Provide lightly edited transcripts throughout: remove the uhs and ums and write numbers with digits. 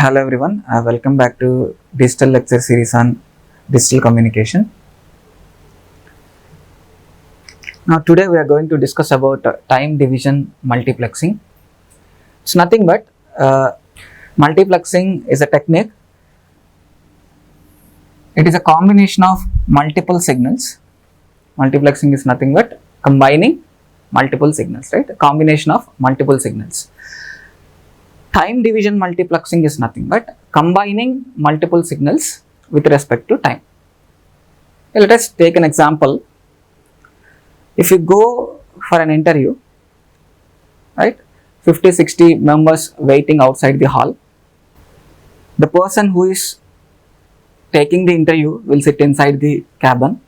Hello everyone, welcome back to digital lecture series on digital communication. Now today we are going to discuss about time division multiplexing. It's nothing but multiplexing is a technique. It is a combination of multiple signals. Multiplexing is nothing but combining multiple signals, right? A combination of multiple signals. Time division multiplexing is nothing but combining multiple signals with respect to time. Let us take an example. If you go for an interview, right, 50-60 members waiting outside the hall, the person who is taking the interview will sit inside the cabin.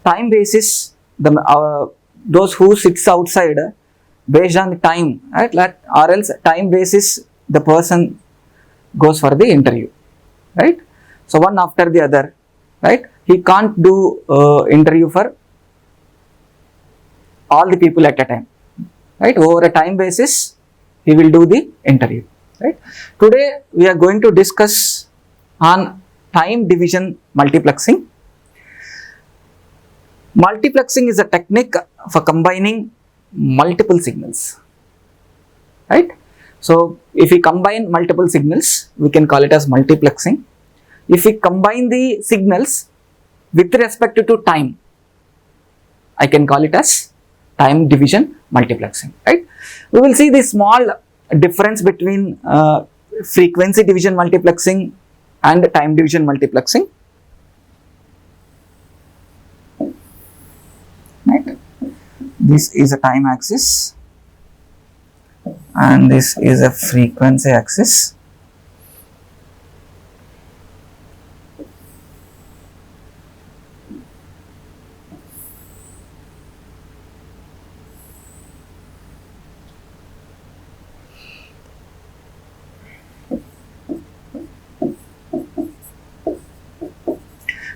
Time basis, those who sits outside based on the time, right, or else time basis the person goes for the interview, right? So one after the other, right? He can't do interview for all the people at a time, right? Over a time basis, he will do the interview, right? Today we are going to discuss on time division multiplexing. Multiplexing is a technique for combining multiple signals, right? So if we combine multiple signals, we can call it as multiplexing. If we combine the signals with respect to time, I can call it as time division multiplexing, right? We will see the small difference between frequency division multiplexing and time division multiplexing, right? This is a time axis and this is a frequency axis.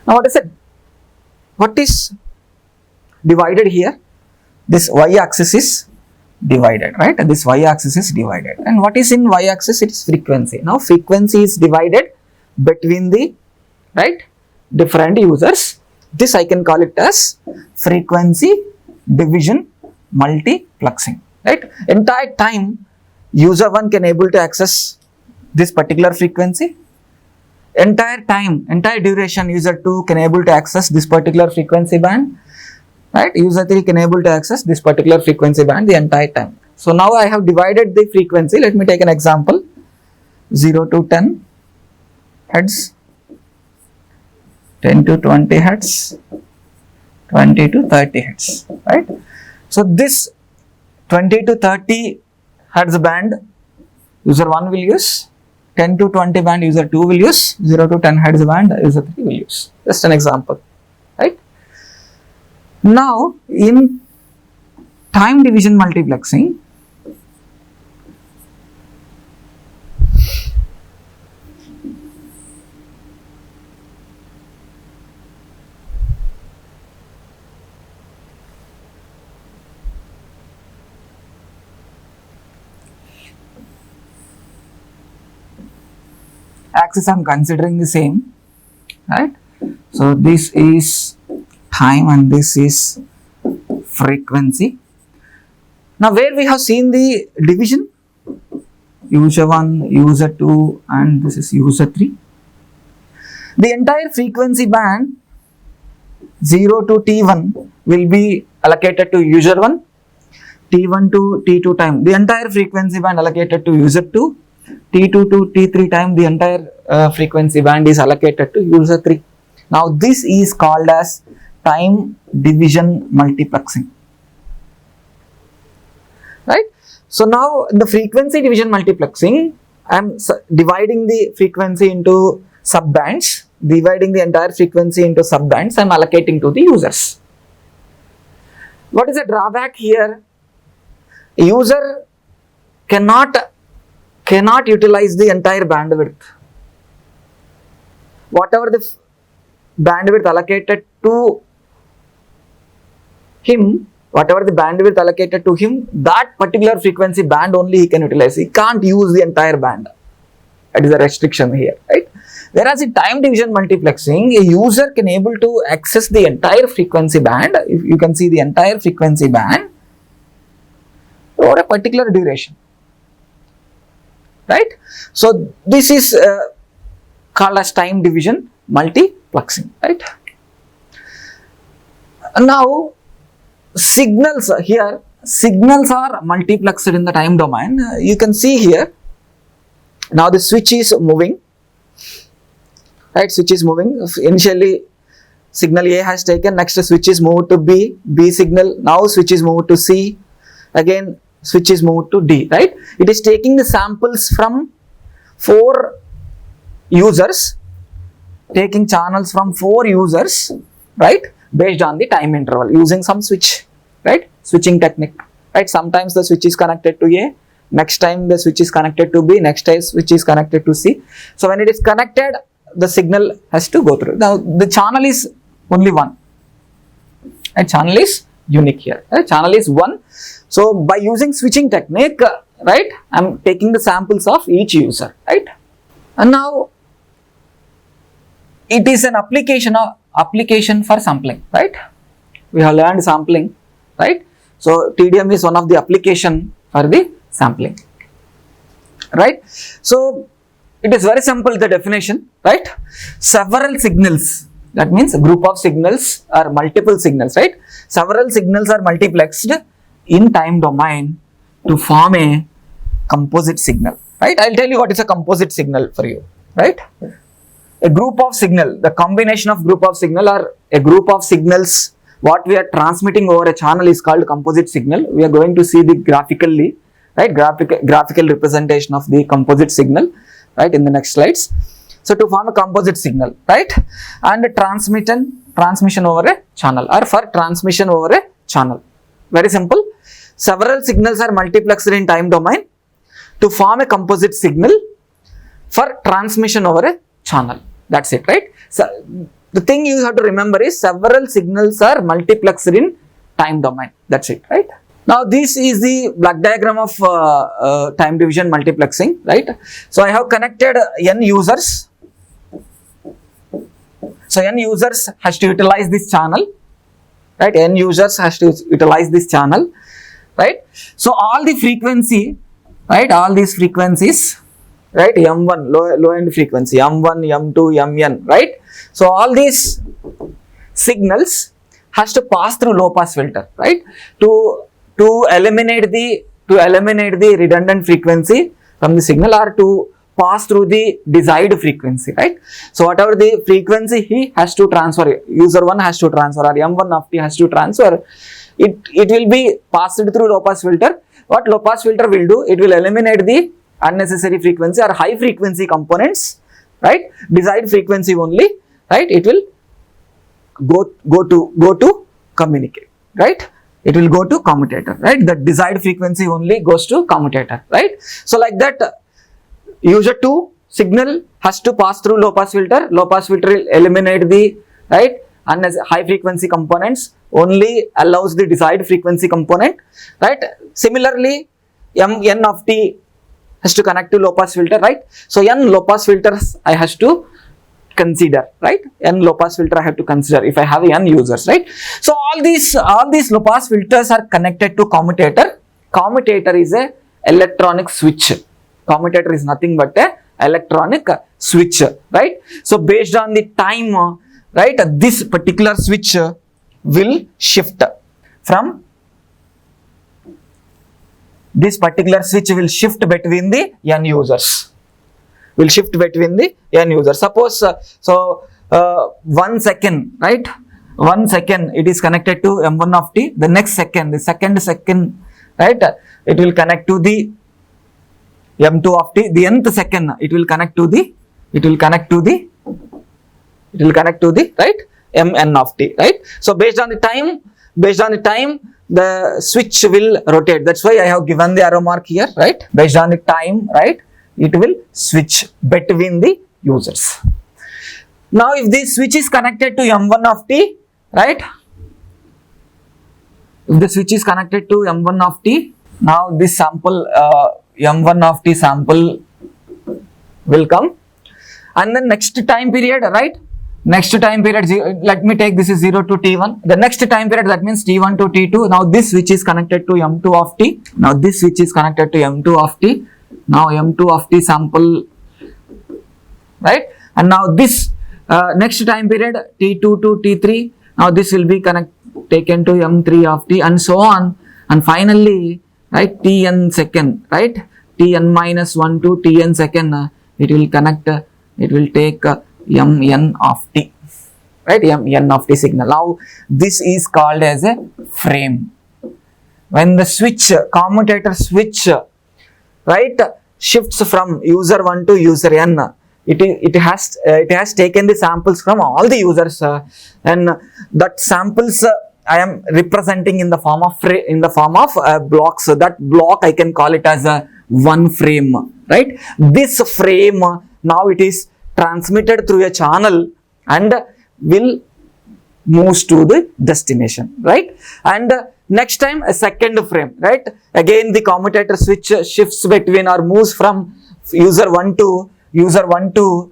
Now what is divided here? This y-axis is divided, right? This y-axis is divided, and what is in y-axis? It is frequency. Now frequency is divided between the, right, different users. This I can call it as frequency division multiplexing, right? Entire time user 1 can able to access this particular frequency. Entire time, entire duration user 2 can able to access this particular frequency band, right? User 3 can able to access this particular frequency band the entire time. So now I have divided the frequency. Let me take an example: 0 to 10 hertz, 10 to 20 hertz, 20 to 30 hertz, right? So this 20 to 30 hertz band user 1 will use, 10 to 20 band user 2 will use, 0 to 10 hertz band user 3 will use. Just an example, right? Now in time division multiplexing, axis I am considering the same, right? So this is time and this is frequency. Now where we have seen the division, user 1, user 2 and this is user 3. The entire frequency band 0 to T1 will be allocated to user 1, T1 to T2 time the entire frequency band allocated to user 2, T2 to T3 time the entire frequency band is allocated to user 3. Now this is called as time division multiplexing, right? So now in the frequency division multiplexing, I am dividing the frequency into subbands, dividing the entire frequency into subbands. I am allocating to the users. What is the drawback here? User cannot utilize the entire bandwidth. Whatever the bandwidth allocated to him, whatever the bandwidth allocated to him, that particular frequency band only he can utilize. He can't use the entire band. That is a restriction here, right? Whereas in time division multiplexing, a user can able to access the entire frequency band. If you can see the entire frequency band for a particular duration, right? So this is called as time division multiplexing, right? Now signals here, signals are multiplexed in the time domain. You can see here, now the switch is moving, right? Switch is moving. Initially signal A has taken, next switch is moved to B signal, now switch is moved to C, again switch is moved to D, right? It is taking the samples from 4 users, taking channels from 4 users, right? Based on the time interval using some switch, right? Switching technique, right? Sometimes the switch is connected to A, next time the switch is connected to B, next time switch is connected to C. So when it is connected, the signal has to go through. Now the channel is only one, and channel is unique here, right? Channel is one. So by using switching technique, right, I am taking the samples of each user, right? And now it is an application for sampling, right? We have learned sampling, right? So TDM is one of the application for the sampling, right? So it is very simple, the definition, right? Several signals, that means a group of signals or multiple signals, right? Several signals are multiplexed in time domain to form a composite signal, right? I'll tell you what is a composite signal for you, right? A group of signal, the combination of group of signal or a group of signals what we are transmitting over a channel is called composite signal. We are going to see the graphically, right? Graphical representation of the composite signal, right, in the next slides. So to form a composite signal, right, and transmission over a channel, or for transmission over a channel. Very simple. Several signals are multiplexed in time domain to form a composite signal for transmission over a channel. That's it, right? So the thing you have to remember is several signals are multiplexed in time domain. That's it, right? Now this is the block diagram of time division multiplexing, right? So I have connected n users. So n users has to utilize this channel, right? N users has to utilize this channel, right? So all the frequency, right? All these frequencies, right? M1 low end frequency, M1, M2, Mn, right? So all these signals has to pass through low pass filter, right? To eliminate the redundant frequency from the signal, or to pass through the desired frequency, right? So whatever the frequency he has to transfer, user 1 has to transfer, or M1 of t has to transfer, it will be passed through low pass filter. What low pass filter will do, it will eliminate the unnecessary frequency or high frequency components, right? Desired frequency only, right? It will go to communicate, right? It will go to commutator, right? The desired frequency only goes to commutator, right? So like that, user 2 signal has to pass through low pass filter. Low pass filter will eliminate the, right, high frequency components, only allows the desired frequency component, right? Similarly, n of t has to connect to low pass filter, right? So n low pass filters I has to consider, right? N low pass filter I have to consider if I have n users, right? So all these low pass filters are connected to commutator. Commutator is a electronic switch. Commutator is nothing but a electronic switch, right? So based on the time, right, this particular switch will shift from, this particular switch will shift between the n users. Will shift between the n users. Suppose 1 second, right? 1 second it is connected to M1 of t. The next second, the second, right? It will connect to the M2 of t. The nth second it will connect to the, right, Mn of t, right? So based on the time, the switch will rotate. That's why I have given the arrow mark here, right? Based on the time, right, it will switch between the users. Now if this switch is connected to M1 of t, right? If the switch is connected to M1 of t, now this sample M1 of t sample will come. And then next time period, right? Next time period, let me take this is 0 to t1. The next time period, that means t1 to t2. Now this switch is connected to m2 of t. Now this switch is connected to m2 of t. Now m2 of t sample, right? And now this next time period, t2 to t3. Now this will be taken to m3 of t, and so on. And finally, right, tn second, right? Tn minus 1 to tn second, it will connect, it will take mn of t, right? Mn of t signal. Now this is called as a frame. When the switch, commutator switch, right, shifts from user 1 to user n, it has taken the samples from all the users, and that samples I am representing in the form of blocks. So that block I can call it as a one frame, right? This frame, now it is transmitted through a channel and will moves to the destination, right? And next time a second frame, right? Again the commutator switch shifts between or moves from user 1 to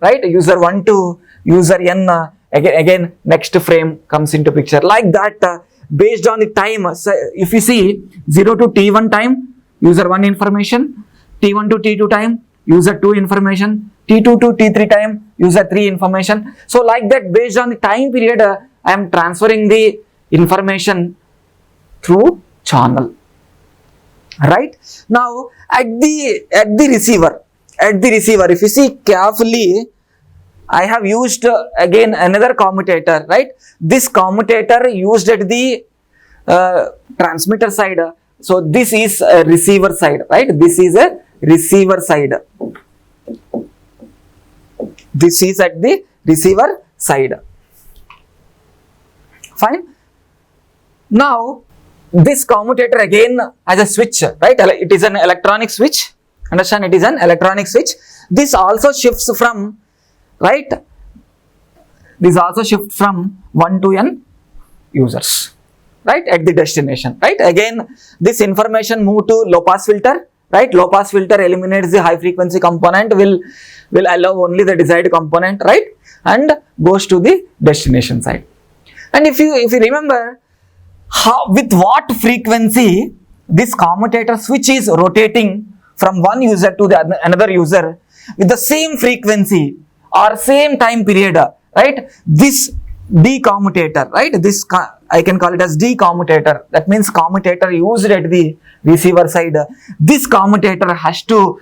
right? User 1 to user n. Again next frame comes into picture. Like that, based on the time. So if you see 0 to t1 time, user 1 information. T1 to t2 time, user 2 information. T2 to T3 time, user 3 information. So like that, based on the time period, I am transferring the information through channel, right? Now at the receiver, if you see carefully, I have used again another commutator, right? This commutator used at the transmitter side. So this is a receiver side, right? This is a receiver side. This is at the receiver side. Fine. Now this commutator again has a switch, right? It is an electronic switch. Understand? It is an electronic switch. This also shifts from, right? This also shifts from 1 to n users, right? At the destination, right? Again, this information move to low pass filter, right? Low pass filter eliminates the high frequency component, will allow only the desired component, right? And goes to the destination side. And if you remember, with what frequency this commutator switch is rotating from one user to the another user, with the same frequency or same time period, right? This decommutator, right? This I can call it as decommutator. That means commutator used at the receiver side. This commutator has to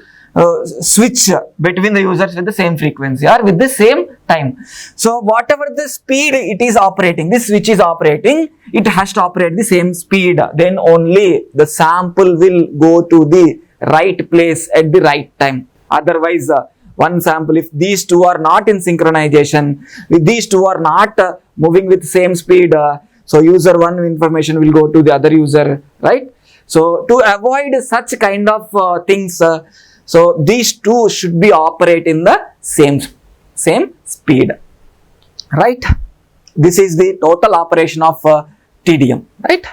switch between the users with the same frequency or with the same time. So whatever the speed it is operating, this switch is operating, it has to operate the same speed. Then only the sample will go to the right place at the right time. Otherwise, one sample, if these two are not in synchronization, if these two are not moving with same speed, so user 1 information will go to the other user, right? So to avoid such kind of things, so these two should be operate in the same speed, right? This is the total operation of TDM, right?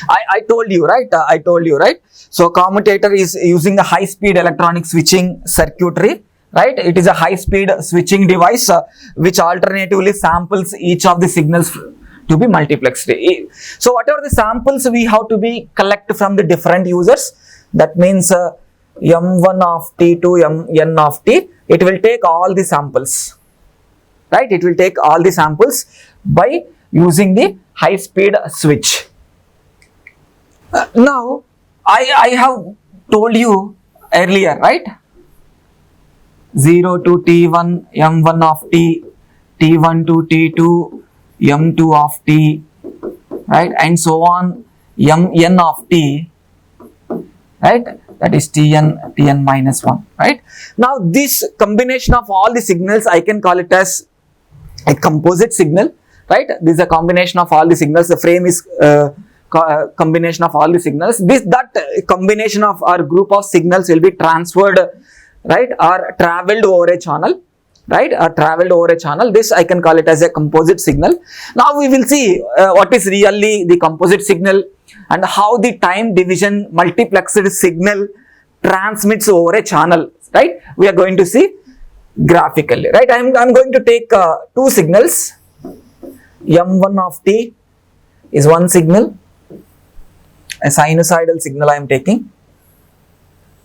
I told you, right? So commutator is using a high speed electronic switching circuitry, right? It is a high speed switching device which alternatively samples each of the signals to be multiplexed. So whatever the samples we have to be collect from the different users, that means m1 of t to mn of t, it will take all the samples, right? It will take all the samples by using the high speed switch. Now I have told you earlier, right? 0 to t1 m1 of t, t1 to t2 m2 of t, right? And so on, mn of t, right? That is tn minus 1, right? Now this combination of all the signals, I can call it as a composite signal, right? This is a combination of all the signals. The frame is combination of all the signals. That combination of our group of signals will be transferred, right, or traveled over a channel, right, or traveled over a channel. This I can call it as a composite signal. Now we will see what is really the composite signal and how the time division multiplexed signal transmits over a channel, right? We are going to see graphically, right? I'm going to take two signals. M1 of t is one signal, a sinusoidal signal I am taking,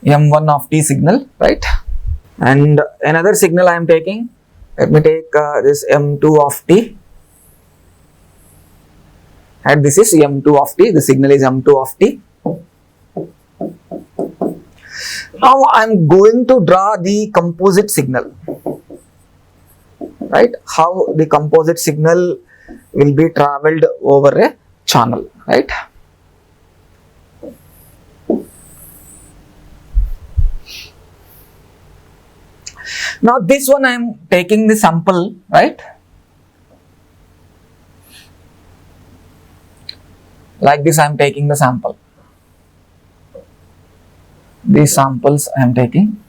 M1 of t signal, right? And another signal I am taking, let me take this M2 of t, and this is M2 of t, the signal is M2 of t. Now I am going to draw the composite signal, right? How the composite signal will be travelled over a channel, right? Now this one I am taking the sample, right? Like this I am taking the sample. These samples I am taking.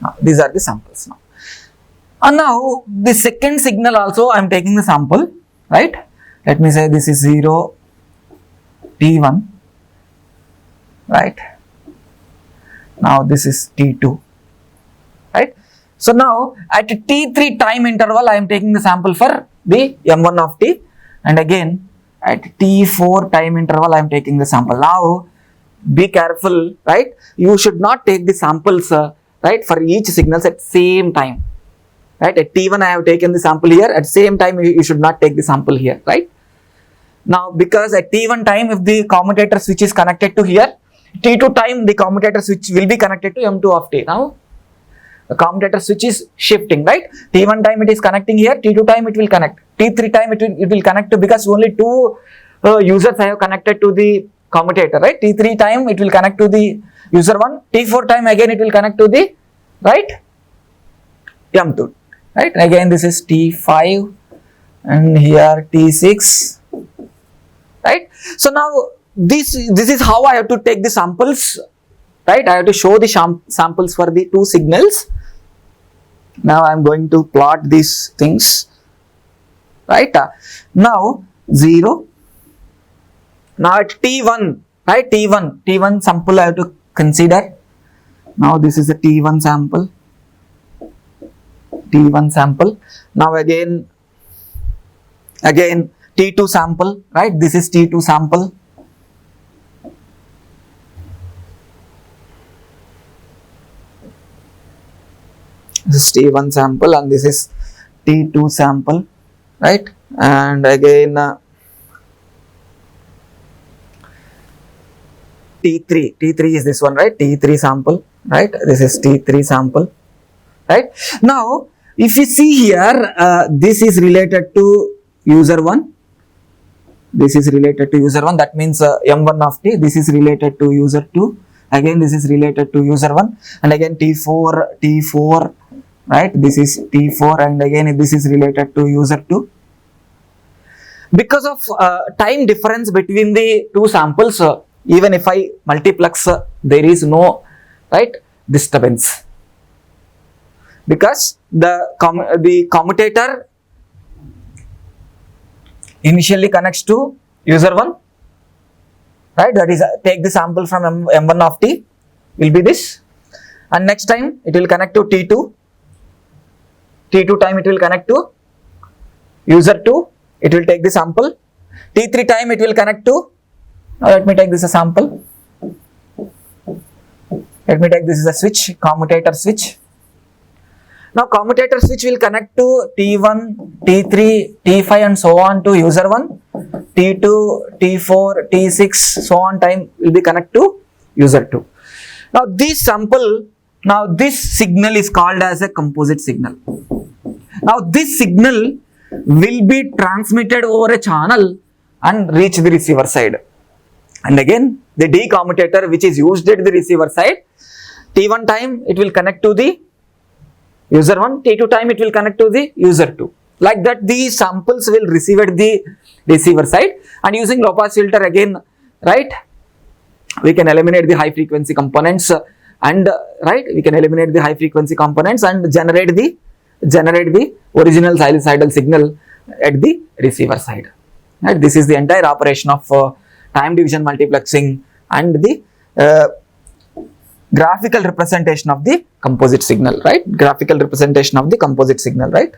Now, these are the samples now. And now the second signal also I am taking the sample, right? Let me say this is 0, T1, right? Now this is T2, right? So now at T3 time interval I am taking the sample for the M1 of t, and again at T4 time interval I am taking the sample. Now be careful, right? You should not take the samples right, for each signals at same time, right? At T1 I have taken the sample here, at same time you should not take the sample here, right? Now because at T1 time if the commutator switch is connected to here, T2 time the commutator switch will be connected to M2 of t. Now the commutator switch is shifting, right? T1 time it is connecting here, T2 time it will connect, T3 time it will connect to, because only two users I have connected to the commutator, right? T3 time it will connect to the user 1, T4 time again it will connect to the, right, M2, right? Again this is T5 and here T6, right? So now this is how I have to take the samples, right? I have to show the samples for the two signals. Now I am going to plot these things, right? Now 0. Now at T1, right? T1 sample I have to consider. Now this is a T1 sample. Now again T2 sample, right? This is T2 sample. This is T1 sample and this is T2 sample, right? And again T3 is this one, right? T3 sample, right? This is T3 sample, right? Now if you see here, this is related to user 1, this is related to user 1, that means M1 of t, this is related to user 2, again this is related to user 1, and again T4, right? This is T4 and again this is related to user 2. Because of time difference between the two samples, even if I multiplex, there is no, right, disturbance, because the commutator initially connects to user 1, right? That is, take the sample from M1 of t will be this, and next time it will connect to T2 time it will connect to user 2, it will take the sample, T3 time it will connect to, now let me take this as a sample, let me take this as a switch, commutator switch. Now commutator switch will connect to T1, T3, T5 and so on to user 1, T2, T4, T6 so on time will be connect to user 2. Now this sample, now this signal is called as a composite signal. Now this signal will be transmitted over a channel and reach the receiver side. And again the D commutator which is used at the receiver side, T1 time it will connect to the user 1, T2 time it will connect to the user 2. Like that these samples will receive at the receiver side, and using low pass filter again, right, we can eliminate the high frequency components and right, we can eliminate the high frequency components and generate the generate the original sinusoidal signal at the receiver side. Right? This is the entire operation of time division multiplexing and the graphical representation of the composite signal, right? Graphical representation of the composite signal, right?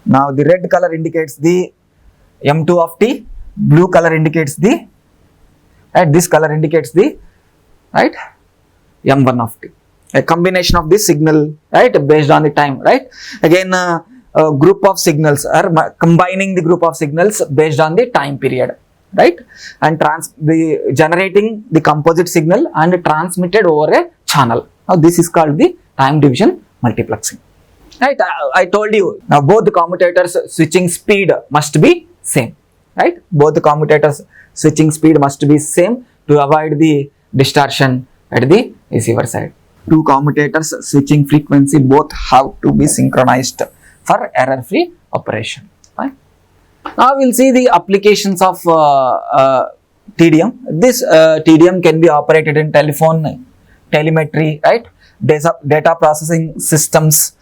Now the red color indicates the M2 of t, blue color indicates the, right, this color indicates the, right, M1 of t. A combination of this signal, right, based on the time, right? Again, a group of signals are combining the group of signals based on the time period, right? And generating the composite signal and transmitted over a channel. Now this is called the time division multiplexing. Right, I told you, now both the commutators switching speed must be same, right? Both the commutators switching speed must be same to avoid the distortion at the receiver side. Two commutators switching frequency both have to be synchronized for error-free operation. Right? Now we'll see the applications of TDM. This TDM can be operated in telephone, telemetry, right? Data processing systems,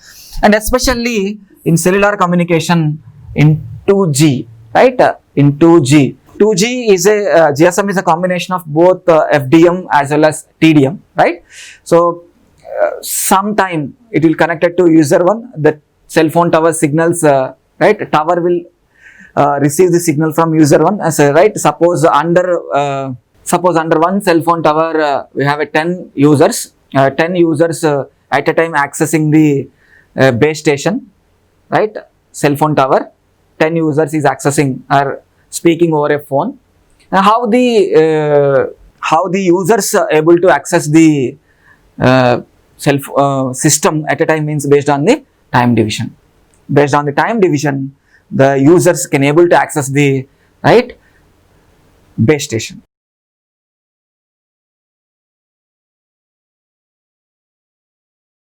and especially in cellular communication in 2G, right? In 2G. 2G is GSM is a combination of both FDM as well as TDM, right? So sometime it will connected to user 1, the cell phone tower signals, right? Tower will receive the signal from user 1 as a, right? Suppose under one cell phone tower we have a 10 users, 10 users at a time accessing the base station, right? Cell phone tower, 10 users is accessing or speaking over a phone. Now how the users are able to access the system at a time means based on the time division. Based on the time division, the users can able to access the, right, base station.